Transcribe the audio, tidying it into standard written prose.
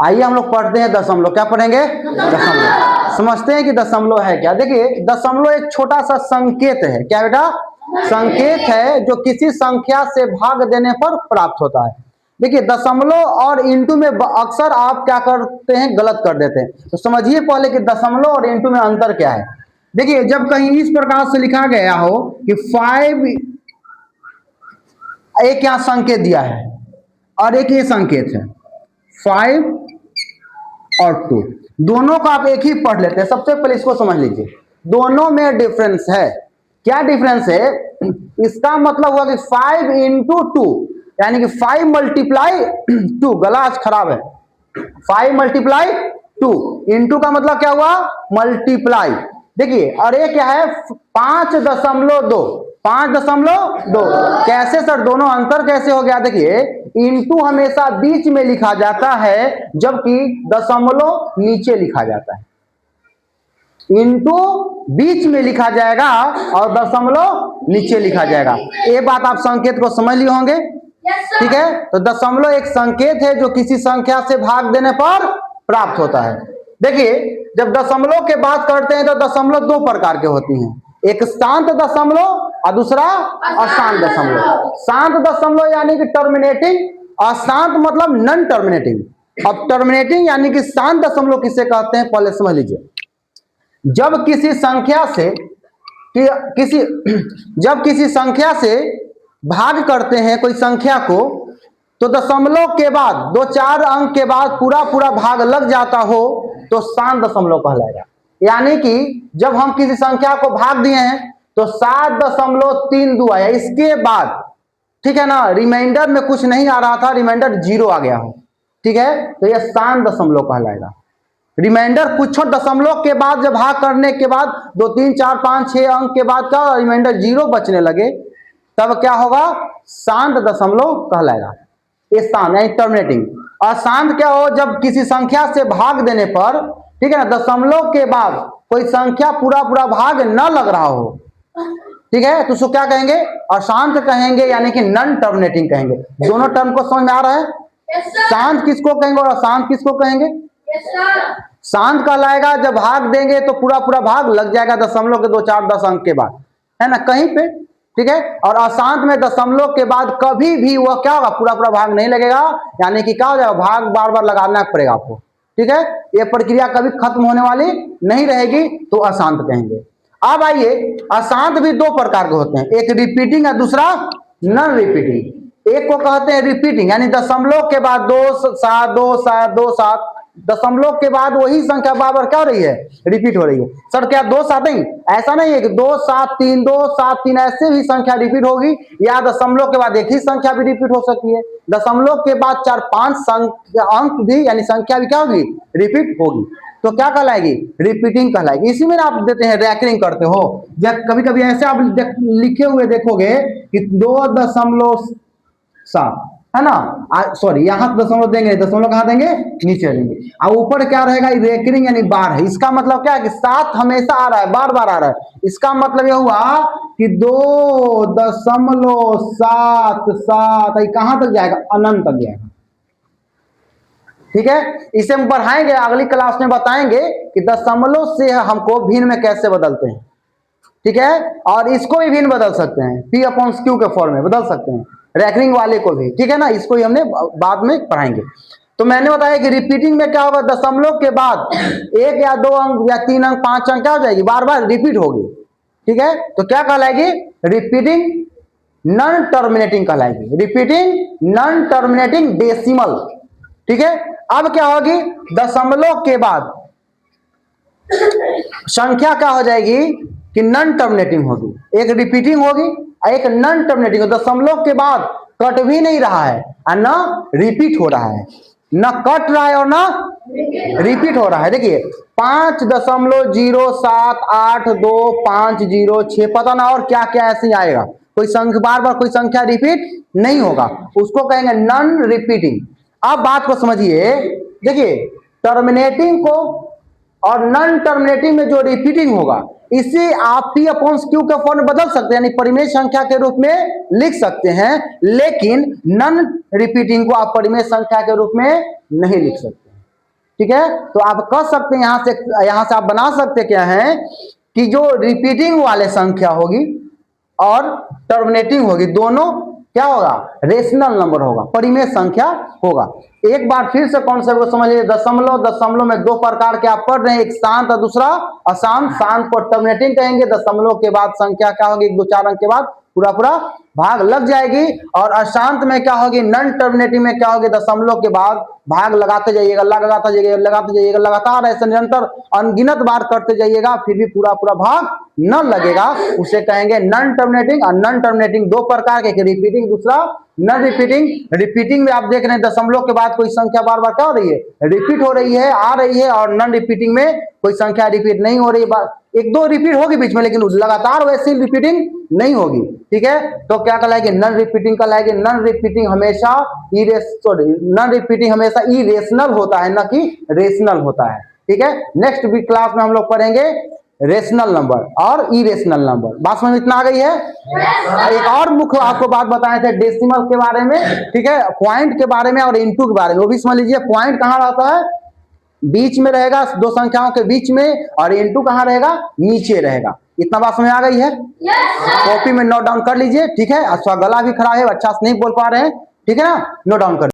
आइए हम लोग पढ़ते हैं दशमलव। क्या पढ़ेंगे? दशमलव। समझते हैं कि दशमलव है क्या। देखिए दशमलव एक छोटा सा संकेत है। क्या बेटा? संकेत है जो किसी संख्या से भाग देने पर प्राप्त होता है। देखिए दशमलव और इंटू में अक्सर आप क्या करते हैं, गलत कर देते हैं। तो समझिए पहले कि दशमलव और इंटू में अंतर क्या है। देखिए जब कहीं इस प्रकार से लिखा गया हो कि 5, एक यहाँ संकेत दिया है और एक ये संकेत है 5 और 2, दोनों का आप एक ही पढ़ लेते हैं। सबसे पहले इसको समझ लीजिए, दोनों में डिफरेंस है। क्या डिफरेंस है? इसका मतलब हुआ कि 5 इंटू 2, यानी कि 5 मल्टीप्लाई 2, गला आज खराब है, 5 मल्टीप्लाई 2, इंटू का मतलब क्या हुआ? मल्टीप्लाई। देखिए और ये क्या है? 5.2, 5.2। कैसे सर, दोनों अंतर कैसे हो गया? देखिए इंटू हमेशा बीच में लिखा जाता है जबकि दशमलव नीचे लिखा जाता है। इंटू बीच में लिखा जाएगा और दशमलव नीचे लिखा जाएगा। ये बात आप संकेत को समझ लिए होंगे। ठीक है, तो दशमलव एक संकेत है जो किसी संख्या से भाग देने पर प्राप्त होता है। देखिए जब दशमलव के बात करते हैं तो दशमलव दो प्रकार के होती हैं, एक शांत दशमलव और दूसरा अशांत दशमलव। शांत दशमलव यानी कि टर्मिनेटिंग, अशांत मतलब नॉन टर्मिनेटिंग। अब टर्मिनेटिंग यानी कि शांत दशमलव किसे कहते हैं पहले समझ लीजिए। जब किसी संख्या से भाग करते हैं कोई संख्या को, तो दशमलव के बाद 2-4 अंक के बाद पूरा भाग लग जाता हो तो शांत दशमलव कहलाएगा। यानी कि जब हम किसी संख्या को भाग दिए हैं तो 7.32 आया, इसके बाद ठीक है ना, रिमाइंडर में कुछ नहीं आ रहा था, रिमाइंडर 0 आ गया हो, ठीक है, तो यह शांत दशमलव कहलाएगा। रिमाइंडर कुछ दशमलव के बाद जब भाग करने के बाद 2, 3, 4, 5, 6 अंक के बाद का रिमाइंडर 0 बचने लगे तब क्या होगा? शांत दशमलव कहलाएगा। ये शांत यानी टर्मिनेटिंग। अशांत क्या हो? जब किसी संख्या से भाग देने पर, ठीक है ना, दशमलव के बाद कोई संख्या पूरा भाग न लग रहा हो, ठीक है, तो उसको क्या कहेंगे? अशांत कहेंगे, यानी कि नॉन टर्मिनेटिंग कहेंगे। दोनों टर्म को समझ में आ रहा है? शांत किसको कहेंगे और अशांत किसको कहेंगे? शांत कहलाएगा जब भाग देंगे तो पूरा भाग लग जाएगा दशमलव के 2, 4, 10 अंक के बाद, है ना, कहीं पे, ठीक है। और अशांत में दशमलव के बाद कभी भी वह क्या होगा? पूरा भाग नहीं लगेगा, यानी कि क्या हो जाएगा? भाग बार लगाना पड़ेगा आपको, ठीक है। यह प्रक्रिया कभी खत्म होने वाली नहीं रहेगी, तो अशांत कहेंगे। अब आइए, अशांत भी दो प्रकार के होते हैं, एक रिपीटिंग और दूसरा नॉन रिपीटिंग। एक को कहते हैं रिपीटिंग, यानी दशमलव के बाद 2, 7, 2, 7, 2, 7, दशमलव के बाद वही संख्या बार क्या हो रही है? रिपीट हो रही है। सर क्या 2, 7 नहीं? ऐसा नहीं है कि 2, 7, 3, 2, 7, 3 ऐसे भी संख्या रिपीट होगी, या दशमलव के बाद एक ही संख्या भी रिपीट हो सकती है। दशमलव के बाद 4, 5 अंक भी यानी संख्या भी क्या होगी? रिपीट होगी, तो क्या कहलाएगी? रिपीटिंग कहलाएगी। इसी में आप देते हैं रैकरिंग करते हो, जब कभी ऐसे आप लिखे हुए देखोगे कि 2.7, है ना, सॉरी यहां दशमलव देंगे, दशमलव कहां देंगे? नीचे देंगे। और ऊपर क्या रहेगा? रेकरिंग यानी बार है। इसका मतलब क्या है कि 7 हमेशा आ रहा है, बार आ रहा है। इसका मतलब यह हुआ कि 2.77 कहां तक जाएगा? अनंत तक जाएगा, ठीक है। इसे हम बढ़ाएंगे, अगली क्लास में बताएंगे कि दशमलव से हमको भिन्न में कैसे बदलते हैं, ठीक है। और इसको भी भिन्न बदल सकते हैं, P/Q के फॉर्म में बदल सकते हैं, रैकरिंग वाले को भी, ठीक है ना। इसको ही हमने बाद में पढ़ाएंगे। तो मैंने बताया कि रिपीटिंग में क्या होगा? दशमलव के बाद 1 या 2 अंक या 3 अंक 5 अंक क्या हो जाएगी? बार रिपीट होगी, ठीक है। तो क्या कहलाएगी? रिपीटिंग नॉन टर्मिनेटिंग कहलाएगी, रिपीटिंग नॉन टर्मिनेटिंग डेसिमल, ठीक है। अब क्या होगी? दशमलव के बाद संख्या क्या हो जाएगी कि नॉन टर्मिनेटिंग होगी, एक रिपीटिंग होगी और एक नॉन टर्मिनेटिंग। दशमलव के बाद कट भी नहीं रहा है और ना रिपीट हो रहा है, ना कट रहा है और ना रिपीट हो रहा है। देखिए 5.078250 पता ना और क्या क्या ऐसे ही आएगा, कोई संख्या बार कोई संख्या रिपीट नहीं होगा, उसको कहेंगे नॉन रिपीटिंग। अब बात को समझिए, देखिए टर्मिनेटिंग को और नॉन टर्मिनेटिंग में जो रिपीटिंग होगा इसे आप P/Q के फॉर्म में बदल सकते हैं, यानी परिमेय संख्या के रूप में लिख सकते हैं, लेकिन नॉन रिपीटिंग को आप परिमेय संख्या के रूप में नहीं लिख सकते, ठीक है, तो आप कह सकते हैं यहां से आप बना सकते क्या है कि जो रिपीटिंग वाले संख्या होगी और टर्मिनेटिंग होगी, दोनों क्या होगा, रेशनल नंबर होगा, परिमेय संख्या होगा। एक बार फिर से कॉन्सेप्ट को समझिए। दशमलव में दो प्रकार के आप पढ़ रहे हैं, एक शांत और दूसरा अशांत। शांत को टर्मिनेटिंग कहेंगे, दशमलव के बाद संख्या क्या होगी, 1 2 4 अंक के बाद पूरा भाग लग जाएगी। और अशांत में क्या होगी, नॉन टर्मिनेटिंग में क्या होगी, दशमलव के बाद भाग लगाते जाइएगा, लगाते जाइएगा, लगातार ऐसे निरंतर अनगिनत बार करते जाइएगा, फिर भी पूरा भाग न लगेगा, उसे कहेंगे नॉन टर्मिनेटिंग। और नॉन टर्मिनेटिंग दो प्रकार के, रिपीटिंग, दूसरा नॉन रिपीटिंग। रिपीटिंग में आप देख रहे हैं दशमलव के बाद कोई संख्या बार बार क्या हो रही है, रिपीट हो रही है, आ रही है। और नॉन रिपीटिंग में कोई संख्या रिपीट नहीं हो रही है, एक दो रिपीट होगी बीच में, लेकिन लगातार वैसी रिपीटिंग नहीं होगी। ठीक है, तो क्या कहलाएगी, नॉन रिपीटिंग कहलाएगी। नॉन रिपीटिंग हमेशा इरेशनल होता है, न कि रेशनल होता है। ठीक है, नेक्स्ट भी क्लास में हम लोग पढ़ेंगे रेशनल नंबर और इरेशनल नंबर। बात समझ में इतना आ गई है? एक और मुख्य आपको बात बताए थे डेसिमल के बारे में, ठीक है, पॉइंट के बारे में और इंटू के बारे में, वो भी समझ लीजिए। पॉइंट कहाँ रहता है, बीच में रहेगा, दो संख्याओं के बीच में, और इंटू कहाँ रहेगा, नीचे रहेगा। इतना बात समझ आ गई है? कॉपी में नोट डाउन कर लीजिए। ठीक है, अच्छा गला भी खराब है, अच्छा से नहीं बोल पा रहे हैं, ठीक है ना, नोट डाउन कर